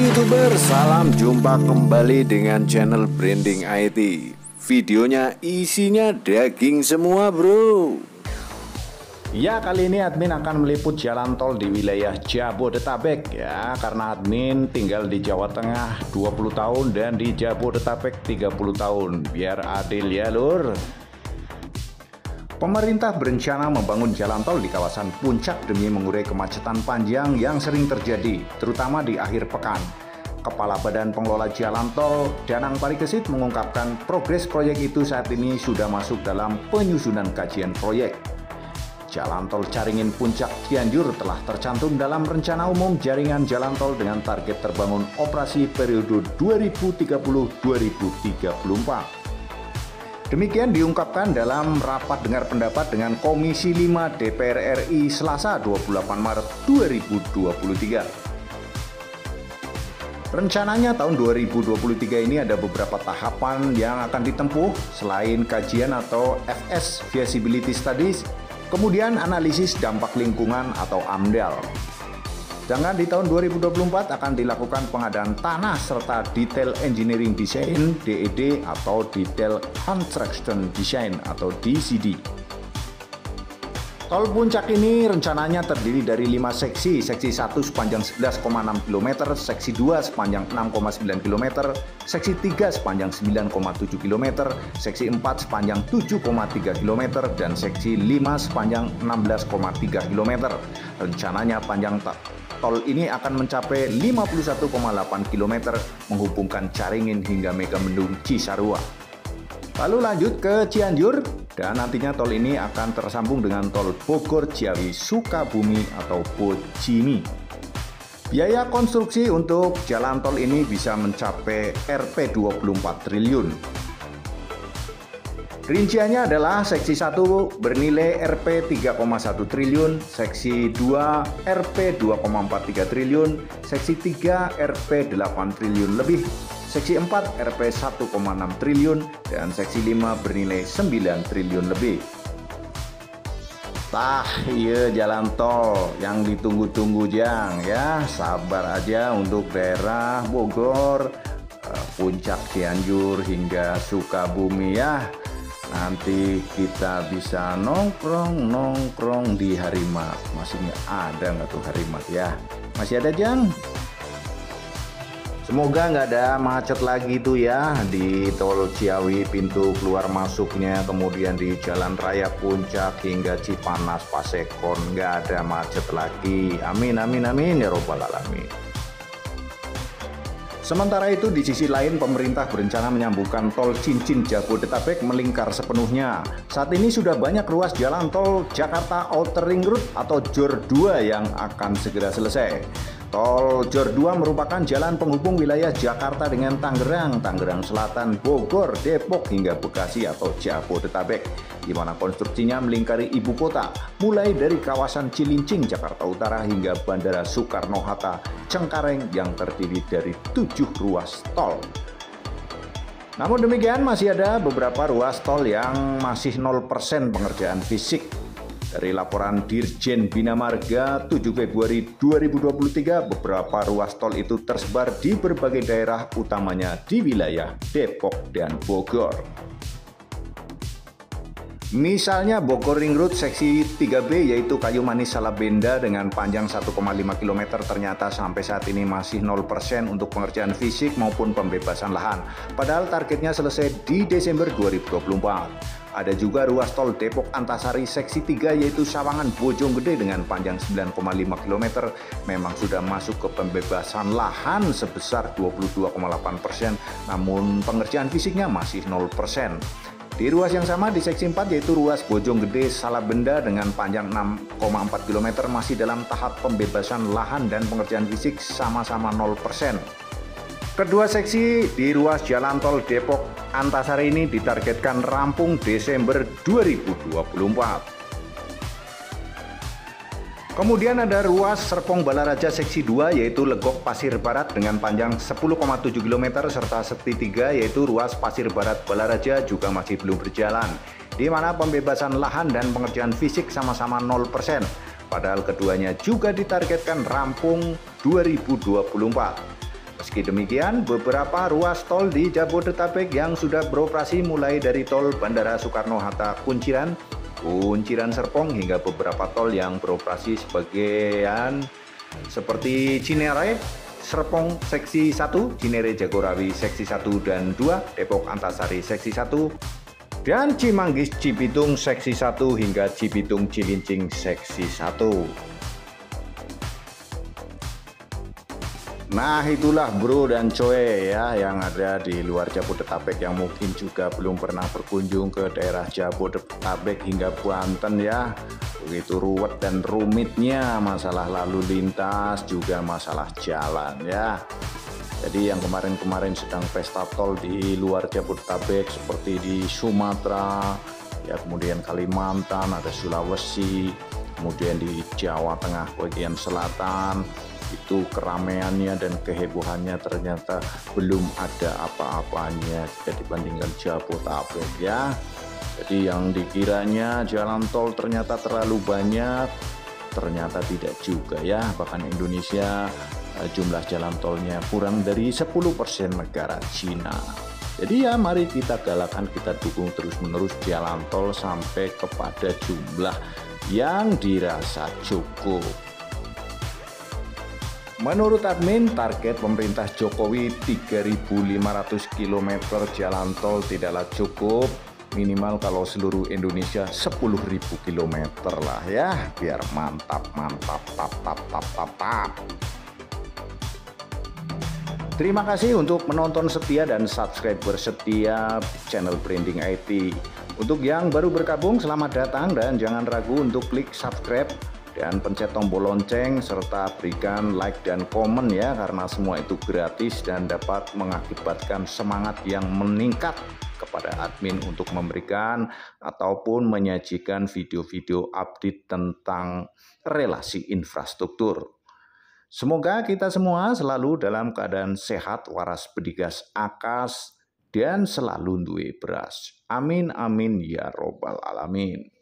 YouTuber, salam jumpa kembali dengan channel Branding IT. Videonya isinya daging semua bro. Ya, kali ini admin akan meliput jalan tol di wilayah Jabodetabek ya, karena admin tinggal di Jawa Tengah 20 tahun dan di Jabodetabek 30 tahun. Biar adil ya lur. Pemerintah berencana membangun jalan tol di kawasan Puncak demi mengurai kemacetan panjang yang sering terjadi, terutama di akhir pekan. Kepala Badan Pengelola Jalan Tol Danang Parikesit mengungkapkan progres proyek itu saat ini sudah masuk dalam penyusunan kajian proyek. Jalan tol Caringin Puncak Cianjur telah tercantum dalam rencana umum jaringan jalan tol dengan target terbangun operasi periode 2030-2034. Demikian diungkapkan dalam rapat dengar pendapat dengan Komisi 5 DPR RI Selasa 28 Maret 2023. Rencananya tahun 2023 ini ada beberapa tahapan yang akan ditempuh selain kajian atau FS Feasibility Studies, kemudian analisis dampak lingkungan atau AMDAL. Sedangkan di tahun 2024 akan dilakukan pengadaan tanah serta Detail Engineering Design (DED) atau Detail Construction Design atau DCD. Tol Puncak ini rencananya terdiri dari 5 seksi, seksi 1 sepanjang 11,6 km, seksi 2 sepanjang 6,9 km, seksi 3 sepanjang 9,7 km, seksi 4 sepanjang 7,3 km, dan seksi 5 sepanjang 16,3 km. Rencananya panjang tol ini akan mencapai 51,8 km menghubungkan Caringin hingga Megamendung Cisarua. Lalu lanjut ke Cianjur dan nantinya tol ini akan tersambung dengan tol Bogor Ciawi Sukabumi atau BOCIMI. Biaya konstruksi untuk jalan tol ini bisa mencapai Rp 24 triliun. Rinciannya adalah seksi 1 bernilai Rp 3,1 triliun, seksi 2 Rp 2,43 triliun, seksi 3 Rp 8 triliun lebih, seksi 4 Rp 1,6 triliun, dan seksi 5 bernilai 9 triliun lebih. Iya jalan tol yang ditunggu-tunggu Jang ya, sabar aja untuk daerah Bogor, Puncak Cianjur hingga Sukabumi ya. Nanti kita bisa nongkrong di Harimat. Masih nggak ada nggak tuh Harimat ya? Masih ada Jang? Semoga nggak ada macet lagi tuh ya di tol Ciawi pintu keluar masuknya, kemudian di Jalan Raya Puncak hingga Cipanas Pasekon nggak ada macet lagi. Amin amin amin ya robbal alamin. Sementara itu di sisi lain pemerintah berencana menyambungkan tol Cincin Jabodetabek melingkar sepenuhnya. Saat ini sudah banyak ruas jalan tol Jakarta Outer Ring Road atau JOR 2 yang akan segera selesai. Tol JOR 2 merupakan jalan penghubung wilayah Jakarta dengan Tangerang, Tangerang Selatan, Bogor, Depok hingga Bekasi atau Jabodetabek, di mana konstruksinya melingkari ibu kota, mulai dari kawasan Cilincing, Jakarta Utara hingga Bandara Soekarno-Hatta, Cengkareng yang terdiri dari 7 ruas tol. Namun demikian masih ada beberapa ruas tol yang masih 0% pengerjaan fisik. Dari laporan Dirjen Bina Marga 7 Februari 2023, beberapa ruas tol itu tersebar di berbagai daerah, utamanya di wilayah Depok dan Bogor. Misalnya Bogor Ring Road seksi 3B yaitu Kayu Manis Salabenda dengan panjang 1,5 km ternyata sampai saat ini masih 0% untuk pengerjaan fisik maupun pembebasan lahan. Padahal targetnya selesai di Desember 2024. Ada juga ruas tol Depok Antasari seksi 3 yaitu Sawangan Bojonggede dengan panjang 9,5 km memang sudah masuk ke pembebasan lahan sebesar 22,8%, namun pengerjaan fisiknya masih 0%. Di ruas yang sama di seksi 4 yaitu ruas Bojonggede Salabenda dengan panjang 6,4 km masih dalam tahap pembebasan lahan dan pengerjaan fisik sama-sama 0%. Kedua seksi di ruas jalan tol Depok Antasari ini ditargetkan rampung Desember 2024. Kemudian ada ruas Serpong Balaraja seksi 2 yaitu Legok Pasir Barat dengan panjang 10,7 km serta seksi 3 yaitu ruas Pasir Barat Balaraja juga masih belum berjalan, di mana pembebasan lahan dan pengerjaan fisik sama-sama 0%. Padahal keduanya juga ditargetkan rampung 2024. Meski demikian, beberapa ruas tol di Jabodetabek yang sudah beroperasi mulai dari tol Bandara Soekarno-Hatta Kunciran, Kunciran Serpong hingga beberapa tol yang beroperasi sebagian seperti Cinere Serpong Seksi 1, Cinere Jagorawi Seksi 1 dan 2, Depok Antasari Seksi 1, dan Cimanggis Cibitung Seksi 1 hingga Cibitung Cilincing Seksi 1. Nah itulah bro dan coy ya yang ada di luar Jabodetabek yang mungkin juga belum pernah berkunjung ke daerah Jabodetabek hingga Banten ya. Begitu ruwet dan rumitnya masalah lalu lintas juga masalah jalan ya. Jadi yang kemarin-kemarin sedang pesta tol di luar Jabodetabek seperti di Sumatera, ya kemudian Kalimantan, ada Sulawesi, kemudian di Jawa Tengah bagian selatan, itu keramaiannya dan kehebohannya ternyata belum ada apa-apanya jika dibandingkan Jabodetabek ya. Jadi yang dikiranya jalan tol ternyata terlalu banyak, ternyata tidak juga ya. Bahkan Indonesia jumlah jalan tolnya kurang dari 10% negara Cina. Jadi ya mari kita galakan, kita dukung terus-menerus jalan tol sampai kepada jumlah yang dirasa cukup. Menurut admin, target pemerintah Jokowi 3.500 km jalan tol tidaklah cukup. Minimal kalau seluruh Indonesia 10.000 km lah ya, biar mantap. Terima kasih untuk menonton setia dan subscriber setia channel Branding IT. Untuk yang baru bergabung, selamat datang dan jangan ragu untuk klik subscribe dan pencet tombol lonceng serta berikan like dan komen ya, karena semua itu gratis dan dapat mengakibatkan semangat yang meningkat kepada admin untuk memberikan ataupun menyajikan video-video update tentang relasi infrastruktur. Semoga kita semua selalu dalam keadaan sehat, waras, bedigas, akas, dan selalu duwe beras. Amin amin ya robbal alamin.